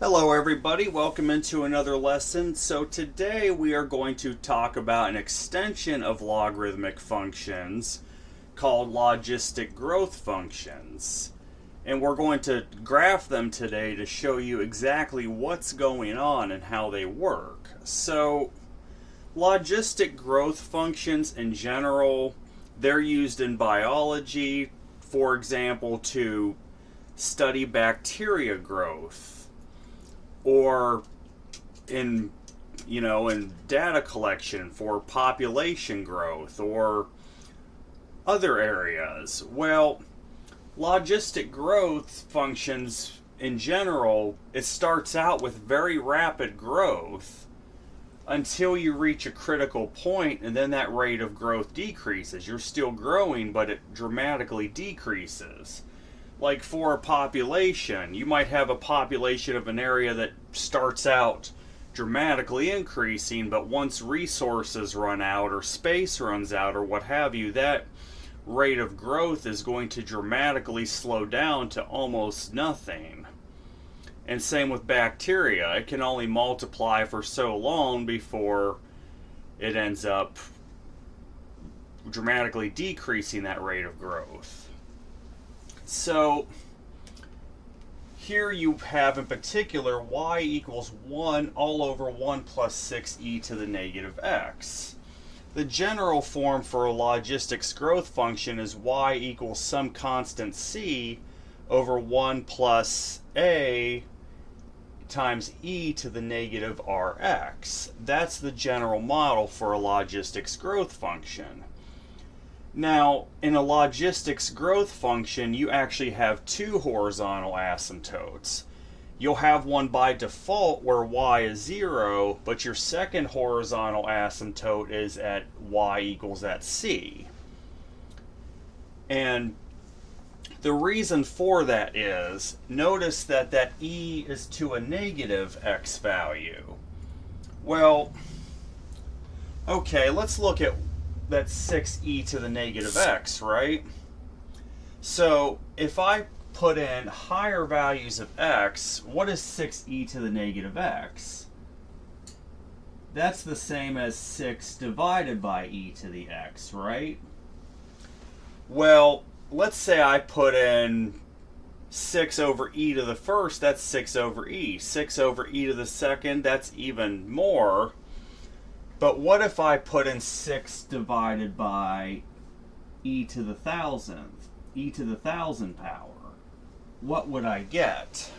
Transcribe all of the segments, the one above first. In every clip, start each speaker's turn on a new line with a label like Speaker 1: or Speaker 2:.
Speaker 1: Hello everybody, welcome into another lesson. So today we are going to talk about an extension of logarithmic functions called logistic growth functions. And we're going to graph them today to show you exactly what's going on and how they work. So logistic growth functions in general, they're used in biology, for example, to study bacteria growth, or in data collection for population growth or other areas. Well, logistic growth functions in general, it starts out with very rapid growth until you reach a critical point, and then that rate of growth decreases. You're still growing, but it dramatically decreases. Like for a population, you might have a population of an area that starts out dramatically increasing, but once resources run out or space runs out or what have you, that rate of growth is going to dramatically slow down to almost nothing. And same with bacteria. It can only multiply for so long before it ends up dramatically decreasing that rate of growth. So here you have in particular y equals 1 all over 1 plus 6e to the negative x. The general form for a logistic growth function is y equals some constant c over 1 plus a times e to the negative rx. That's the general model for a logistic growth function. Now, in a logistic growth function, you actually have two horizontal asymptotes. You'll have one by default where y is 0, but your second horizontal asymptote is at y equals at c. And the reason for that is, notice that that e is to a negative x value. Well, okay, let's look at that's 6e to the negative x, right? So if I put in higher values of x, what is 6e to the negative x? That's the same as 6 divided by e to the x, right? Well, let's say I put in 6 over e to the first, that's 6 over e. 6 over e to the second, that's even more. But what if I put in 6 divided by e to the 1000th, e to the 1000 power? What would I get?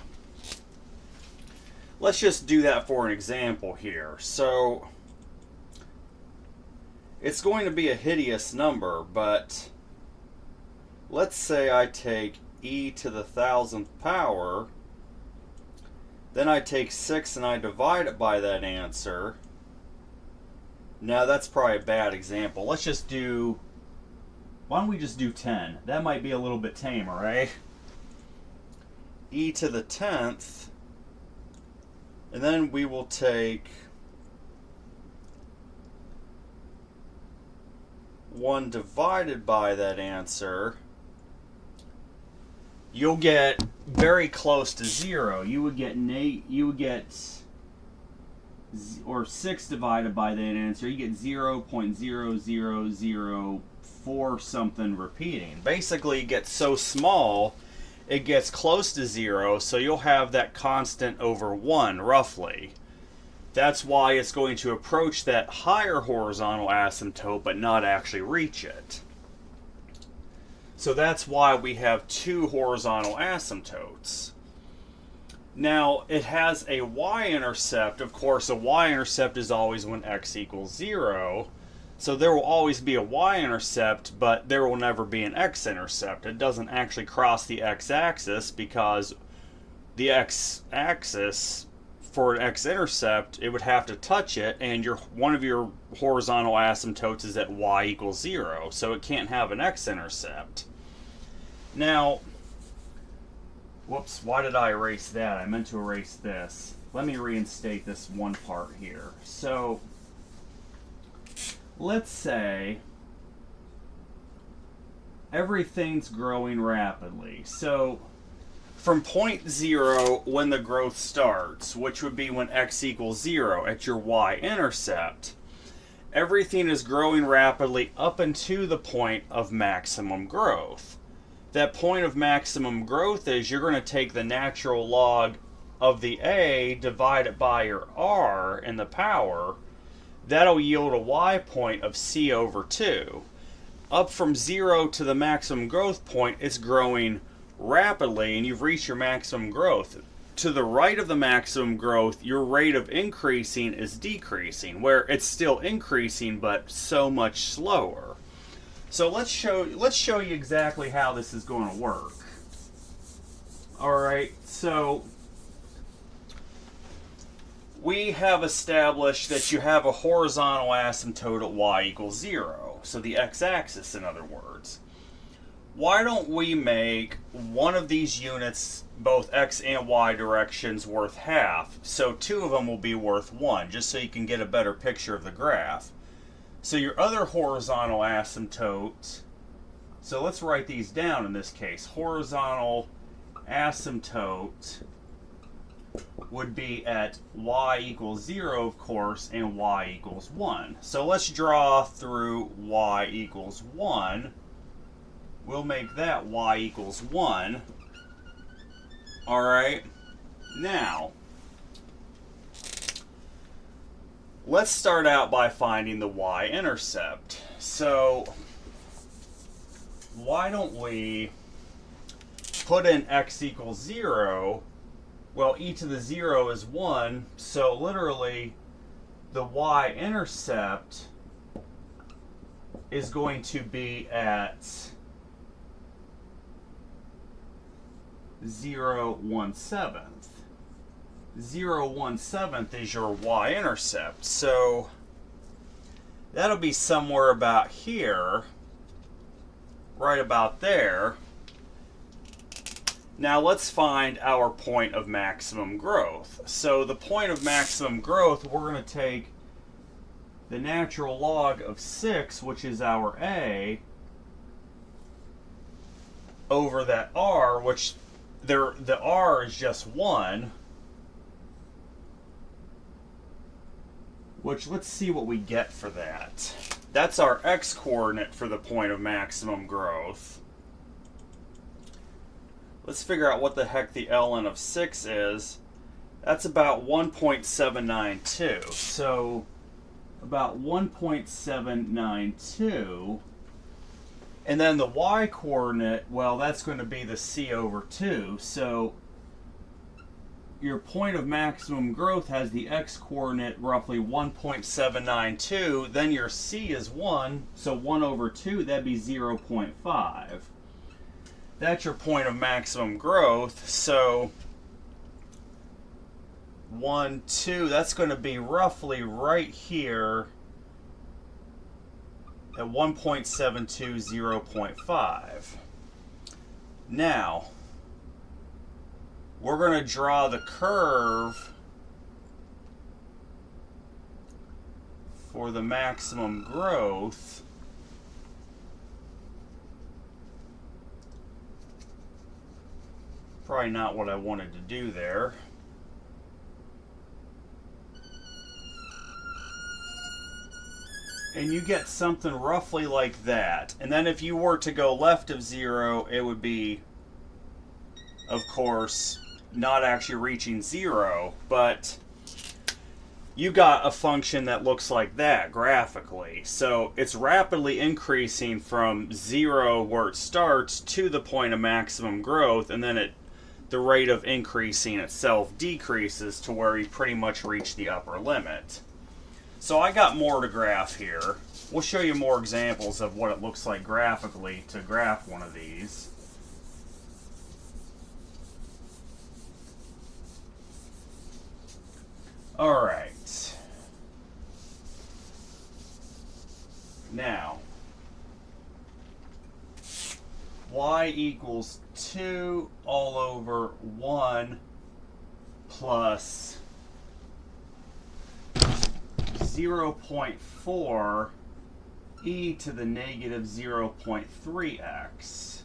Speaker 1: Let's just do that for an example here. So it's going to be a hideous number, but let's say I take e to the 1000th power, then I take 6 and I divide it by that answer. Now that's probably a bad example. Let's just do, why don't we just do 10? That might be a little bit tamer, right? E to the 10th, and then we will take 1 divided by that answer. You'll get very close to 0. You would get or 6 divided by that answer, you get 0.0004 something repeating. Basically, it gets so small, it gets close to 0, so you'll have that constant over 1, roughly. That's why it's going to approach that higher horizontal asymptote, but not actually reach it. So that's why we have two horizontal asymptotes. Now, it has a y-intercept. Of course, a y-intercept is always when x equals 0. So there will always be a y-intercept, but there will never be an x-intercept. It doesn't actually cross the x-axis because the x-axis, for an x-intercept, it would have to touch it, and one of your horizontal asymptotes is at y equals 0. So it can't have an x-intercept. Now, whoops, why did I erase that? I meant to erase this. Let me reinstate this one part here. So, let's say everything's growing rapidly. So, from point 0 when the growth starts, which would be when x equals 0 at your y-intercept, everything is growing rapidly up into the point of maximum growth. That point of maximum growth is you're going to take the natural log of the a, divide it by your r in the power. That'll yield a y point of c over 2. Up from 0 to the maximum growth point, it's growing rapidly, and you've reached your maximum growth. To the right of the maximum growth, your rate of increasing is decreasing, where it's still increasing, but so much slower. So let's show you exactly how this is going to work. All right, so we have established that you have a horizontal asymptote at y equals 0, so the x-axis, in other words. Why don't we make one of these units, both x and y directions, worth half? So two of them will be worth 1, just so you can get a better picture of the graph. So your other horizontal asymptote, so let's write these down in this case. Horizontal asymptote would be at y equals 0, of course, and y equals 1. So let's draw through y equals 1. We'll make that y equals 1. All right. Now, let's start out by finding the y-intercept. So, why don't we put in x equals 0? Well, e to the 0 is 1, so literally the y-intercept is going to be at 0.17. 0.17 is your y-intercept. So that'll be somewhere about here, right about there. Now let's find our point of maximum growth. So the point of maximum growth, we're going to take the natural log of 6, which is our a, over that r, which the r is just 1, which let's see what we get for that. That's our x-coordinate for the point of maximum growth. Let's figure out what the heck the ln of 6 is. That's about 1.792. So about 1.792. And then the y-coordinate, well, that's going to be the c over 2. So your point of maximum growth has the x-coordinate roughly 1.792. Then your c is 1, so 1 over 2, that'd be 0.5. That's your point of maximum growth. So 1, 2, that's going to be roughly right here at 1.72, 0.5. Now, we're going to draw the curve for the maximum growth. Probably not what I wanted to do there. And you get something roughly like that. And then if you were to go left of 0, it would be, of course, not actually reaching 0, but you got a function that looks like that graphically. So it's rapidly increasing from 0 where it starts to the point of maximum growth, and then the rate of increasing itself decreases to where you pretty much reach the upper limit. So I got more to graph here. We'll show you more examples of what it looks like graphically to graph one of these. All right. Now, y equals 2 all over 1 plus 0.4 e to the negative 0.3x.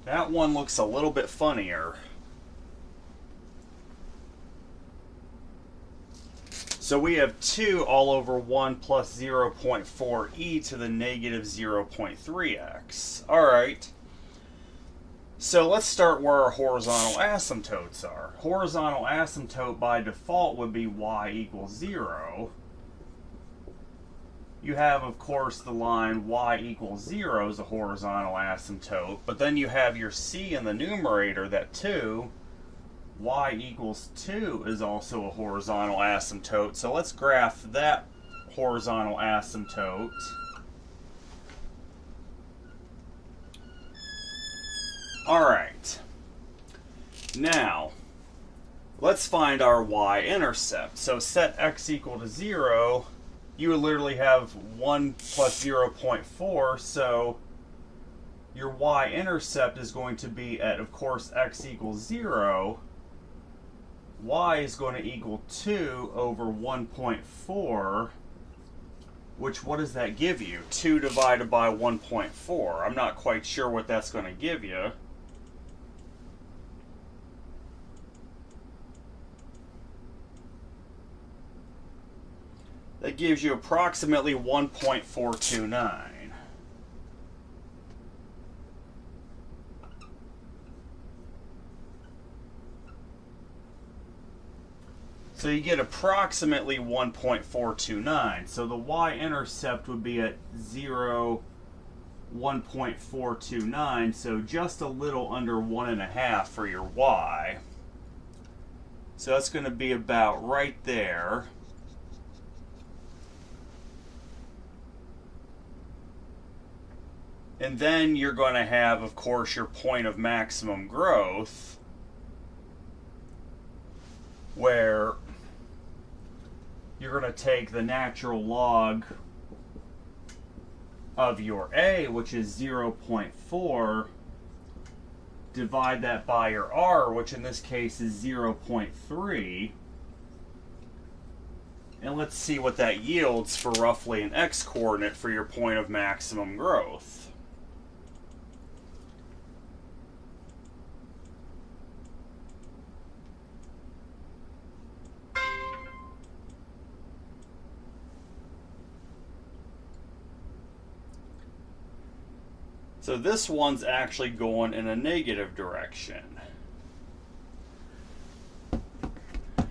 Speaker 1: That one looks a little bit funnier. So we have 2 all over 1 plus 0.4e to the negative 0.3x. Alright. So let's start where our horizontal asymptotes are. Horizontal asymptote by default would be y equals 0. You have, of course, the line y equals 0 is a horizontal asymptote, but then you have your c in the numerator, that 2. Y equals 2 is also a horizontal asymptote. So let's graph that horizontal asymptote. Alright. Now, let's find our y-intercept. So set x equal to 0. You would literally have 1 plus 0.4. So your y-intercept is going to be at, of course, x equals 0. Y is going to equal 2 over 1.4, which, what does that give you? 2 divided by 1.4. I'm not quite sure what that's going to give you. That gives you approximately 1.429. So you get approximately 1.429. So the y-intercept would be at 0, 1.429. So just a little under 1.5 for your y. So that's going to be about right there. And then you're going to have, of course, your point of maximum growth, where you're going to take the natural log of your a, which is 0.4, divide that by your r, which in this case is 0.3, and let's see what that yields for roughly an x-coordinate for your point of maximum growth. So this one's actually going in a negative direction.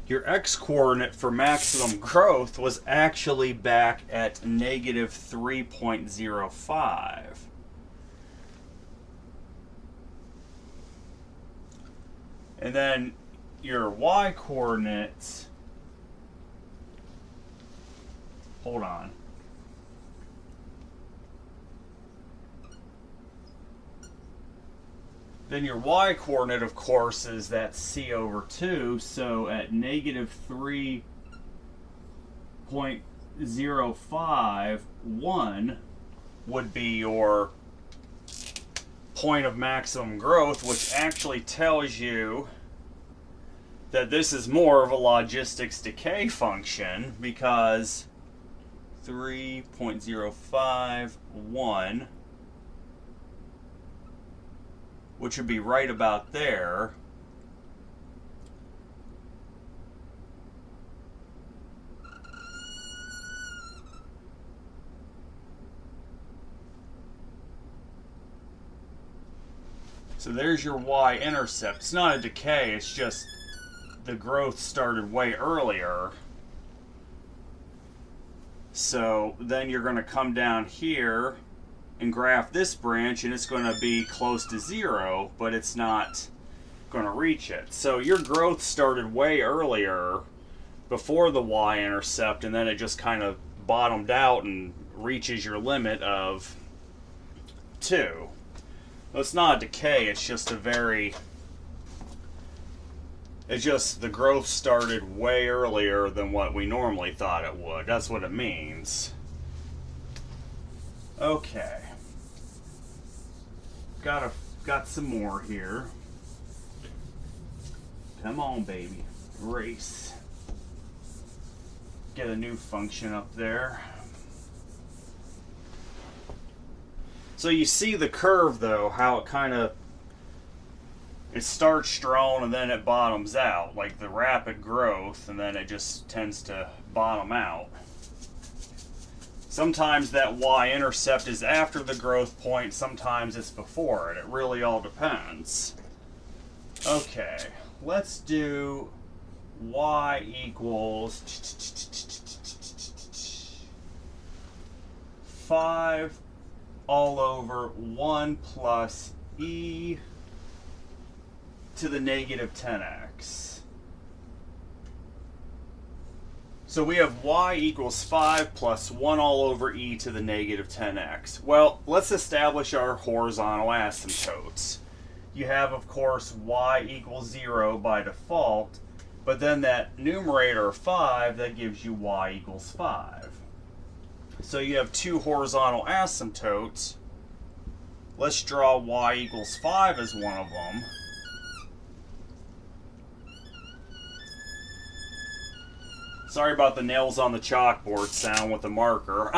Speaker 1: Your x-coordinate for maximum growth was actually back at negative 3.05. And then your y-coordinates, hold on. Then your y-coordinate, of course, is that c over 2. So at negative 3.051 would be your point of maximum growth, which actually tells you that this is more of a logistics decay function, because 3.051, which would be right about there, so there's your y-intercept. It's not a decay, it's just the growth started way earlier. So then you're going to come down here and graph this branch, and it's going to be close to 0, but it's not going to reach it. So your growth started way earlier, before the y-intercept, and then it just kind of bottomed out and reaches your limit of 2. Well, it's not a decay, it's just it's just the growth started way earlier than what we normally thought it would. That's what it means. Okay. Got some more here. Come on, baby. Race. Get a new function up there. So you see the curve, though, how it kind of it starts strong and then it bottoms out, like the rapid growth, and then it just tends to bottom out. Sometimes that y-intercept is after the growth point, sometimes it's before it. It really all depends. Okay, let's do y equals 5 all over 1 plus e to the negative 10x. So we have y equals 5 plus 1 all over e to the negative 10x. Well, let's establish our horizontal asymptotes. You have, of course, y equals 0 by default, but then that numerator of 5, that gives you y equals 5. So you have two horizontal asymptotes. Let's draw y equals 5 as one of them. Sorry about the nails on the chalkboard sound with the marker.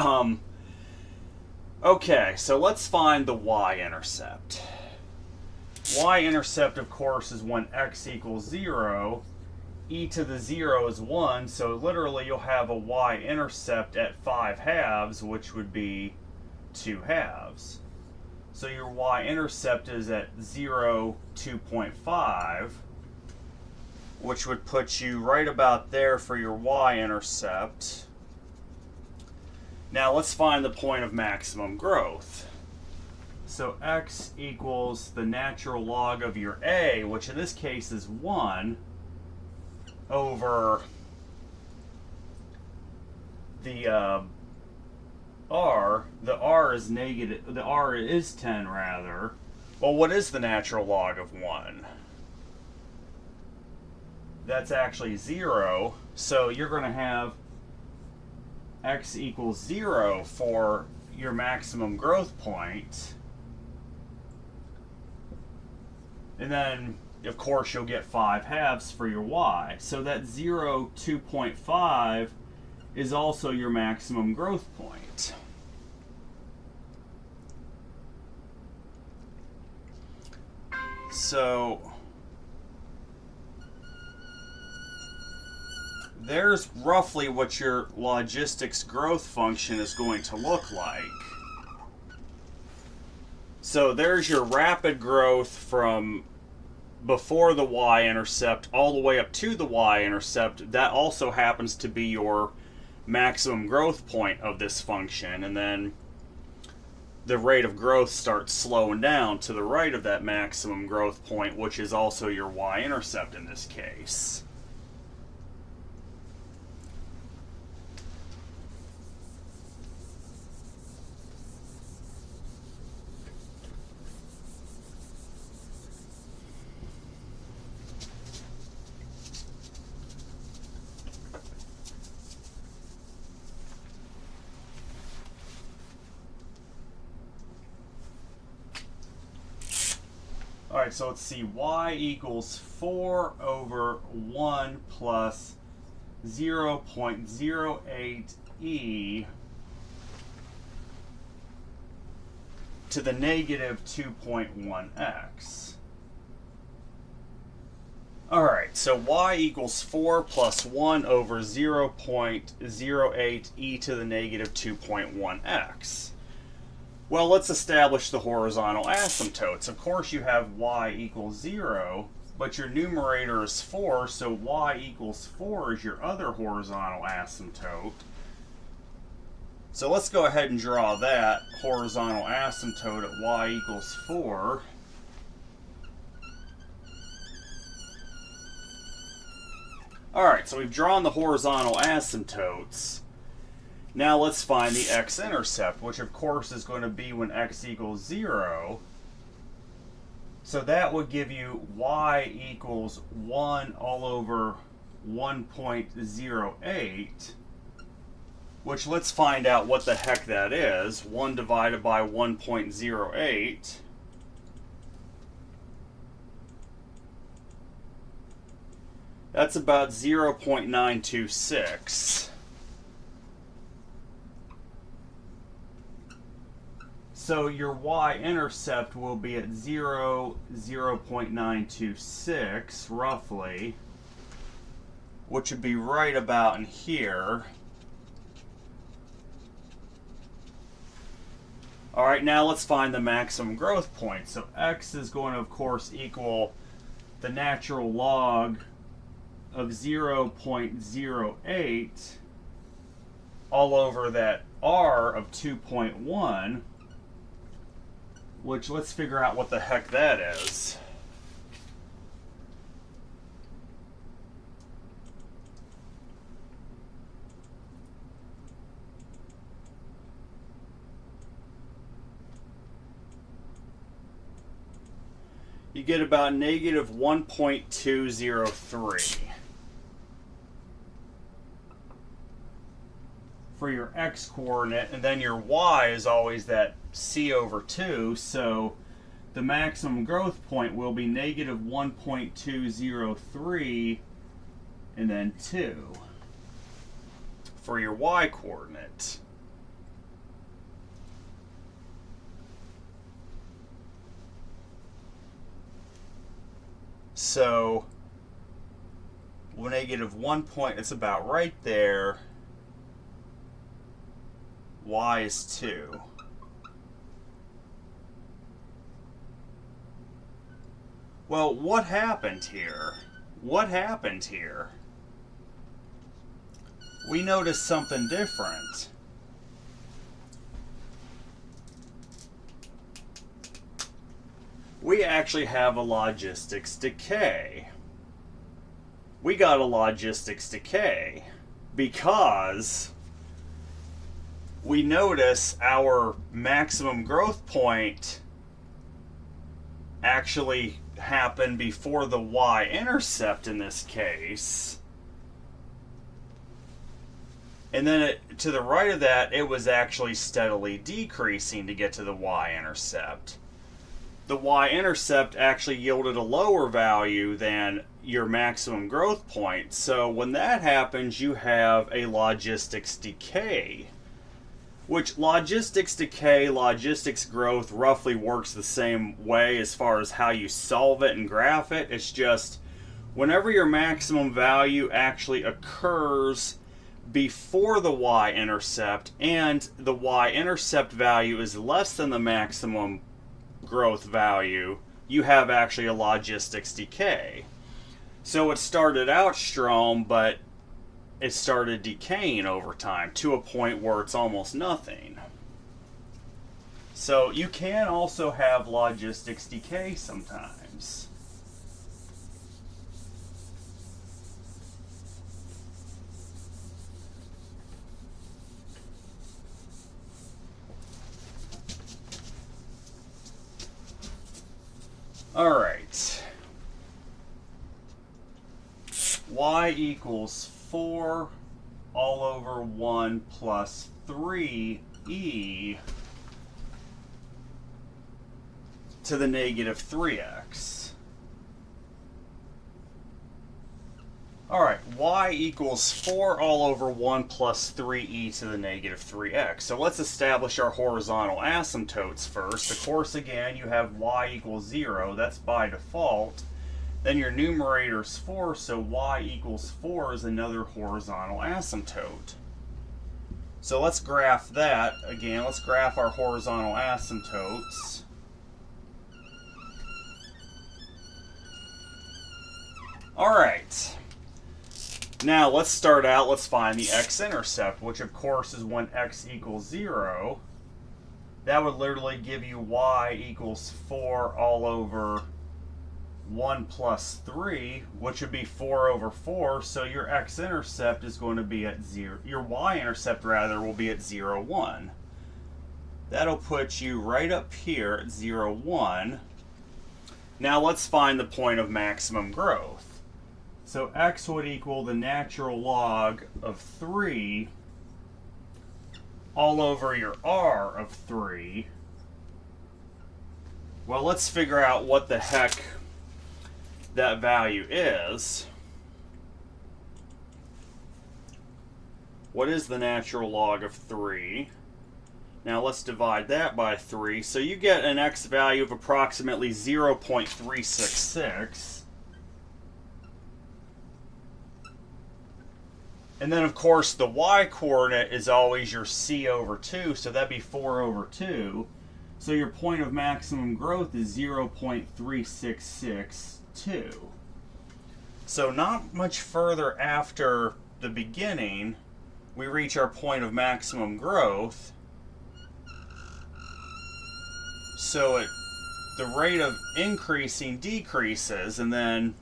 Speaker 1: Okay, so let's find the y-intercept. Y-intercept, of course, is when x equals 0. E to the 0 is 1, so literally you'll have a y-intercept at 5 halves, which would be 2 halves. So your y-intercept is at 0, 2.5, which would put you right about there for your y-intercept. Now let's find the point of maximum growth. So x equals the natural log of your a, which in this case is 1, over the r. The r is negative. The r is 10 rather. Well, what is the natural log of 1? That's actually 0. So you're going to have x equals 0 for your maximum growth point. And then, of course, you'll get 5 halves for your y. So that 0, 2.5 is also your maximum growth point. So there's roughly what your logistics growth function is going to look like. So there's your rapid growth from before the y-intercept all the way up to the y-intercept. That also happens to be your maximum growth point of this function, and then the rate of growth starts slowing down to the right of that maximum growth point, which is also your y-intercept in this case. Alright, so let's see, y equals 4 over 1 plus 0.08 e to the negative 2.1x. Alright, so y equals 4 plus 1 over 0.08 e to the negative 2.1x. Well, let's establish the horizontal asymptotes. Of course, you have y equals 0, but your numerator is 4, so y equals 4 is your other horizontal asymptote. So let's go ahead and draw that horizontal asymptote at y equals 4. Alright, so we've drawn the horizontal asymptotes. Now let's find the x-intercept, which of course is going to be when x equals 0. So that would give you y equals 1 all over 1.08, which let's find out what the heck that is. 1 divided by 1.08. That's about 0.926. So your y-intercept will be at 0.926, roughly, which would be right about in here. All right, now let's find the maximum growth point. So x is going to, of course, equal the natural log of 0.08 all over that r of 2.1, which let's figure out what the heck that is. You get about negative 1.203 for your x coordinate, and then your y is always that c over 2, so the maximum growth point will be negative 1.203 and then 2 for your y coordinate. So negative 1 point, it's about right there. Y is 2. Well, what happened here? What happened here? We noticed something different. We actually have a logistics decay. We got a logistics decay because we notice our maximum growth point actually happened before the y-intercept in this case. And then to the right of that, it was actually steadily decreasing to get to the y-intercept. The y-intercept actually yielded a lower value than your maximum growth point. So when that happens, you have a logistics decay. Which logistics decay, logistics growth roughly works the same way as far as how you solve it and graph it. It's just whenever your maximum value actually occurs before the y-intercept and the y-intercept value is less than the maximum growth value, you have actually a logistics decay. So it started out strong, but it started decaying over time to a point where it's almost nothing. So you can also have logistics decay sometimes. All right. Y equals 4 all over 1 plus 3e to the negative 3x. All right, y equals 4 all over 1 plus 3e to the negative 3x. So let's establish our horizontal asymptotes first. Of course, again, you have y equals 0. That's by default. Then your numerator is 4, so y equals 4 is another horizontal asymptote. So let's graph that. Again, let's graph our horizontal asymptotes. All right. Now let's start out, let's find the x-intercept, which of course is when x equals 0. That would literally give you y equals 4 all over 1 plus 3, which would be 4 over 4, so your x-intercept is going to be at 0. Your y-intercept, rather, will be at 0, 1. That'll put you right up here at 0, 1. Now let's find the point of maximum growth. So x would equal the natural log of 3 all over your r of 3. Well, let's figure out what the heck that value is. What is the natural log of 3? Now let's divide that by 3. So you get an x value of approximately 0.366. And then, of course, the y-coordinate is always your c over 2, so that'd be 4 over 2. So your point of maximum growth is 0.3662. So not much further after the beginning, we reach our point of maximum growth. So the rate of increasing decreases, and then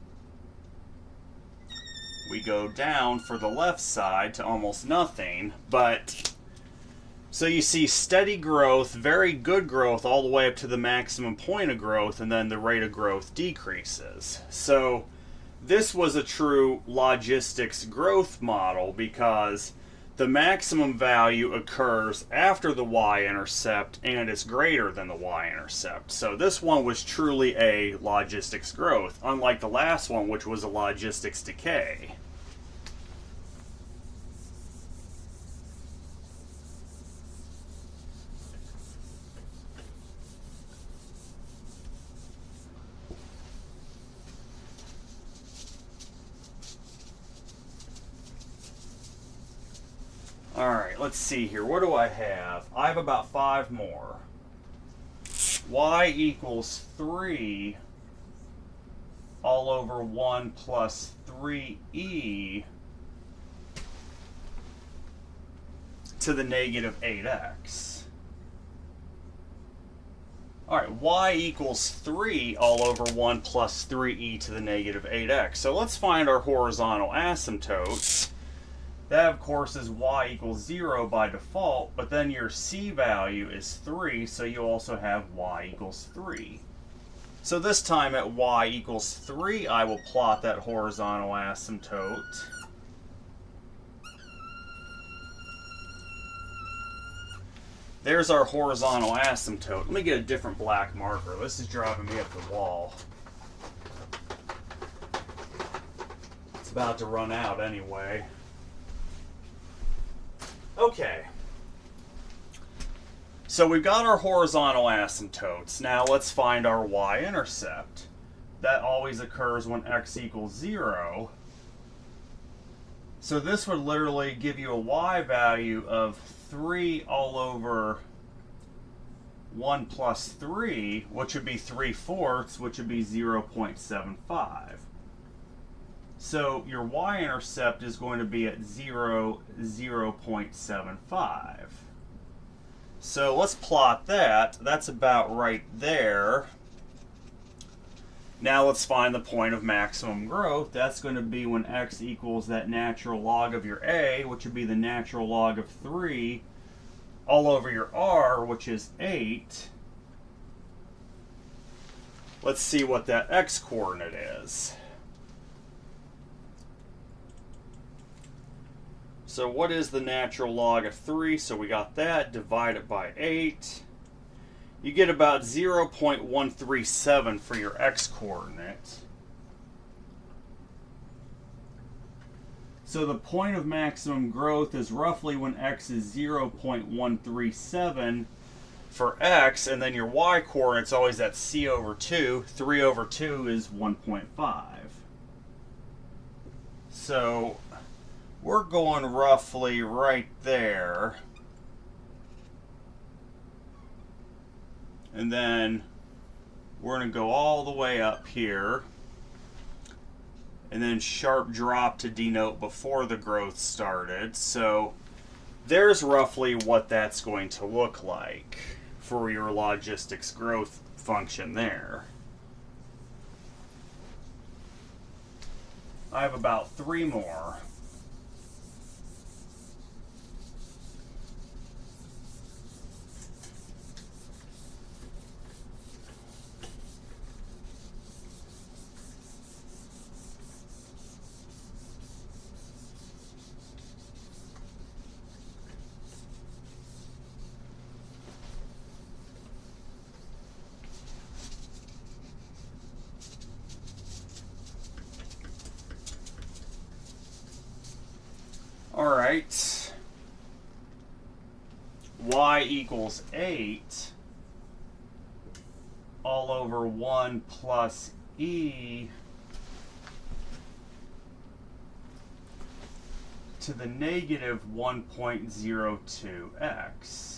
Speaker 1: we go down for the left side to almost nothing. But so you see steady growth, very good growth, all the way up to the maximum point of growth, and then the rate of growth decreases. So this was a true logistics growth model because the maximum value occurs after the y-intercept and it's greater than the y-intercept. So this one was truly a logistics growth, unlike the last one, which was a logistics decay. Alright, let's see here. What do I have? I have about 5 more. Y equals 3 all over 1 plus 3e to the negative 8x. Alright, y equals 3 all over 1 plus 3e to the negative 8x. So let's find our horizontal asymptotes. That, of course, is y equals 0 by default, but then your c value is 3, so you also have y equals 3. So this time at y equals 3, I will plot that horizontal asymptote. There's our horizontal asymptote. Let me get a different black marker. This is driving me up the wall. It's about to run out anyway. Okay, so we've got our horizontal asymptotes. Now let's find our y-intercept. That always occurs when x equals 0. So this would literally give you a y value of 3 all over 1 plus 3, which would be 3/4, which would be 0.75. So your y-intercept is going to be at 0.75. So let's plot that. That's about right there. Now let's find the point of maximum growth. That's going to be when x equals that natural log of your a, which would be the natural log of 3, all over your r, which is 8. Let's see what that x-coordinate is. So what is the natural log of 3? So we got that, divide it by 8. You get about 0.137 for your x-coordinate. So the point of maximum growth is roughly when x is 0.137 for x, and then your y-coordinate's always at c over 2. 3 over 2 is 1.5. So we're going roughly right there. And then we're going to go all the way up here. And then sharp drop to denote before the growth started. So there's roughly what that's going to look like for your logistics growth function there. I have about 3 more. Alright, y equals 8 all over 1 plus e to the negative 1.02x.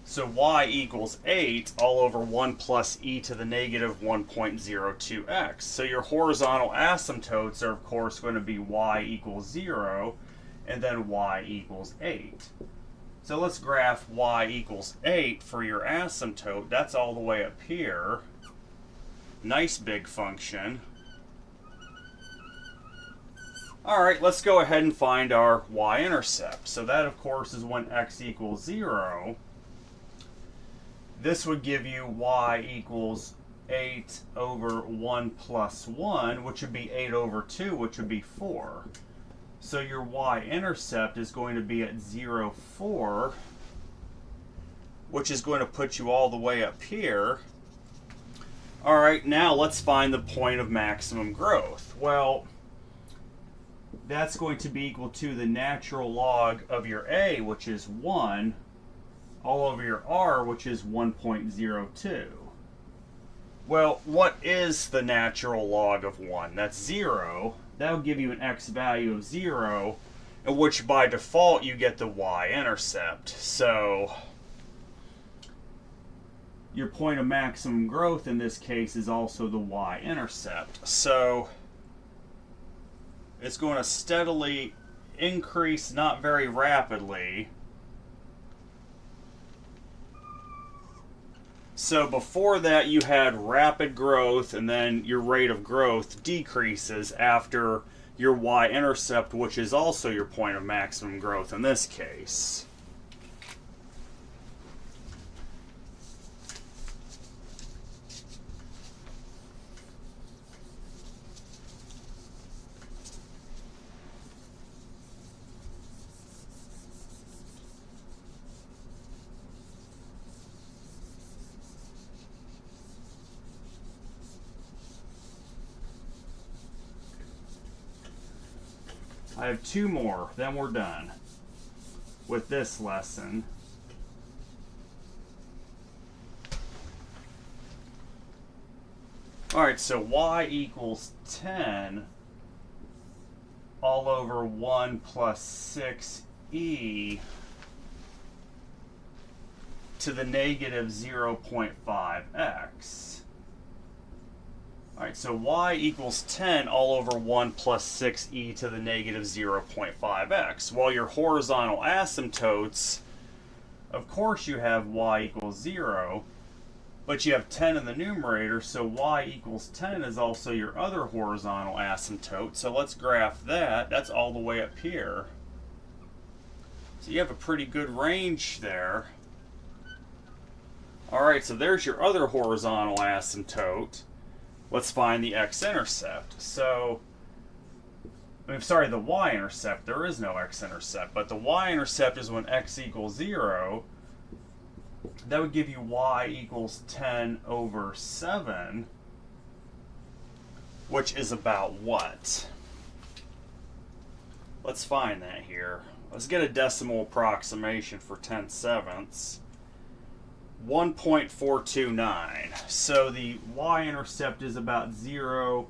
Speaker 1: So y equals 8 all over 1 plus e to the negative 1.02x. So your horizontal asymptotes are, of course, going to be y equals 0 and then y equals 8. So let's graph y equals 8 for your asymptote. That's all the way up here. Nice big function. All right, let's go ahead and find our y-intercept. So that, of course, is when x equals 0. This would give you y equals 8 over 1 plus 1, which would be 8 over 2, which would be 4. So your y-intercept is going to be at 0, 4, which is going to put you all the way up here. All right, now let's find the point of maximum growth. Well, that's going to be equal to the natural log of your a, which is 1, all over your r, which is 1.02. Well, what is the natural log of 1? That's 0. That will give you an x value of 0, in which by default you get the y-intercept. So your point of maximum growth in this case is also the y-intercept. So it's going to steadily increase, not very rapidly. So before that you had rapid growth, and then your rate of growth decreases after your y-intercept, which is also your point of maximum growth in this case. I have 2 more, then we're done with this lesson. Alright, so y equals 10 all over 1 plus 6e to the negative 0.5x. Alright, so y equals 10 all over 1 plus 6e to the negative 0.5x. While your horizontal asymptotes, of course you have y equals 0, but you have 10 in the numerator, so y equals 10 is also your other horizontal asymptote. So let's graph that. That's all the way up here. So you have a pretty good range there. Alright, so there's your other horizontal asymptote. Let's find the x-intercept. So, the y-intercept. There is no x-intercept, but the y-intercept is when x equals 0. That would give you y equals 10 over 7, which is about what? Let's find that here. Let's get a decimal approximation for 10/7. 1.429. So the y-intercept is about 0,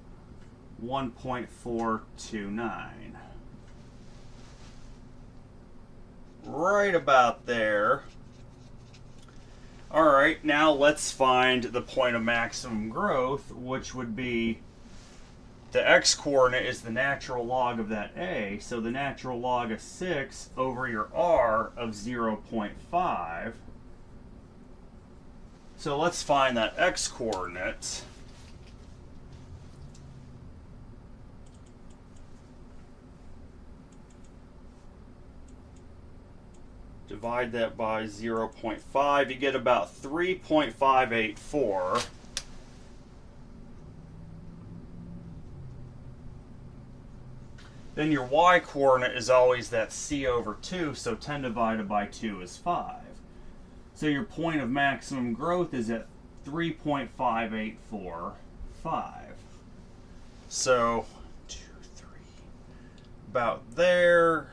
Speaker 1: 1.429. Right about there. Alright, now let's find the point of maximum growth, which would be the x-coordinate is the natural log of that a, so the natural log of 6 over your r of 0.5. So let's find that x-coordinate. Divide that by 0.5, you get about 3.584. Then your y-coordinate is always that c over 2, so 10 divided by 2 is 5. So your point of maximum growth is at 3.5845. So, 2, 3, about there.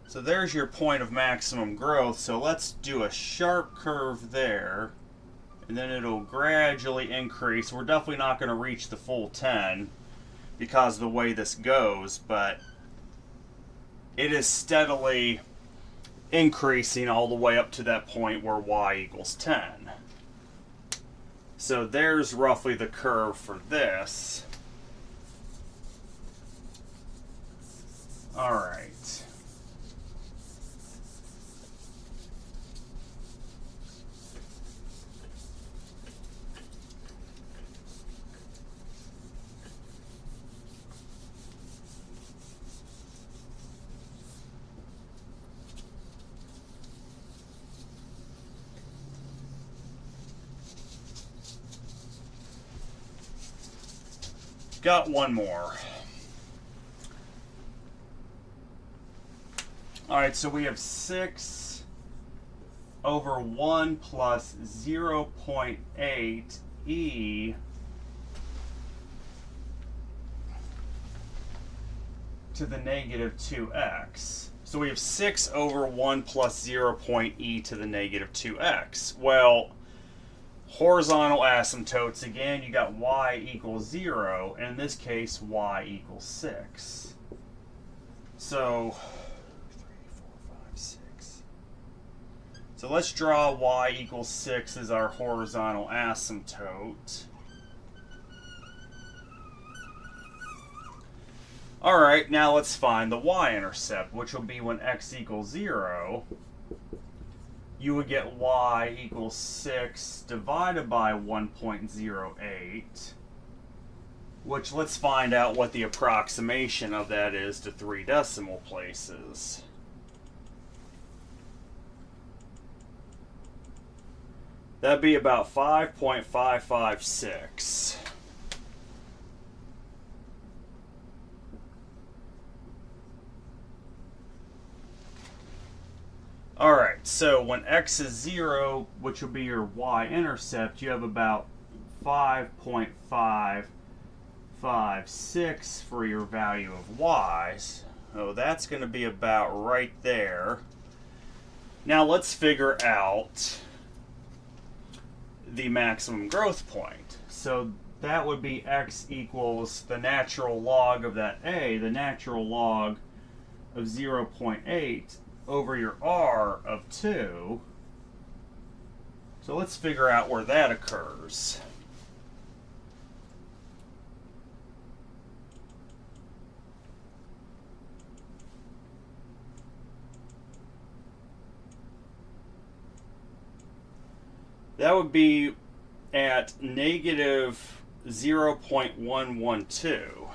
Speaker 1: So there's your point of maximum growth. So let's do a sharp curve there, and then it'll gradually increase. We're definitely not going to reach the full 10 because of the way this goes, but it is steadily increasing all the way up to that point where y equals 10. So there's roughly the curve for this. All right. Got one more. All right, so we have 6 over 1 plus 0.8 e to the negative 2x. So we have 6 over 1 plus 0.e to the negative 2x. Well, horizontal asymptotes, again, you got y equals 0, and in this case, y equals 6. So, 3, 4, 5, 6. So let's draw y equals 6 as our horizontal asymptote. Alright, now let's find the y-intercept, which will be when x equals 0. You would get y equals 6 divided by 1.08, which let's find out what the approximation of that is to 3 decimal places. That'd be about 5.556. Alright, so when x is 0, which will be your y-intercept, you have about 5.556 for your value of y. So that's going to be about right there. Now let's figure out the maximum growth point. So that would be x equals the natural log of that a, the natural log of 0.8 over your r of 2. So let's figure out where that occurs. That would be at negative 0.112.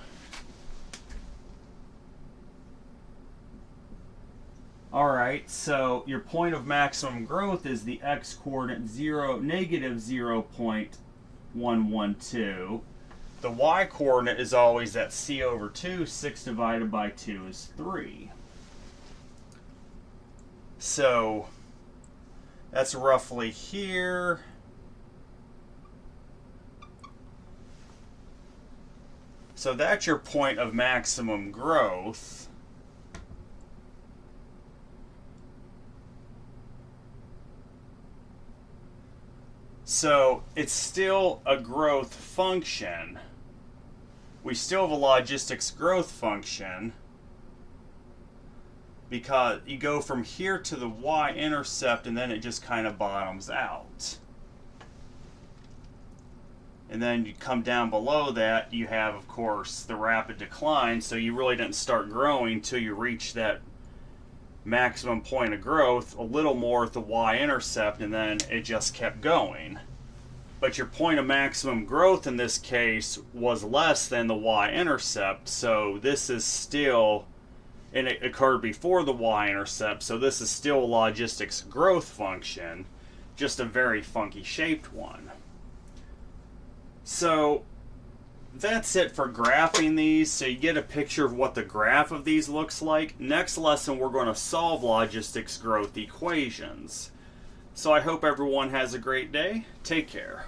Speaker 1: Alright, so your point of maximum growth is the x-coordinate negative 0.112. The y-coordinate is always that c over 2. 6 divided by 2 is 3. So that's roughly here. So that's your point of maximum growth. So it's still a growth function. We still have a logistics growth function because you go from here to the y-intercept and then it just kind of bottoms out. And then you come down below that, you have, of course, the rapid decline, so you really didn't start growing until you reach that maximum point of growth, a little more at the y-intercept, and then it just kept going. But your point of maximum growth in this case was less than the y-intercept, so this is still, and it occurred before the y-intercept, so this is still a logistics growth function, just a very funky shaped one. So that's it for graphing these, so you get a picture of what the graph of these looks like. Next lesson we're going to solve logistics growth equations. So I hope everyone has a great day. Take care.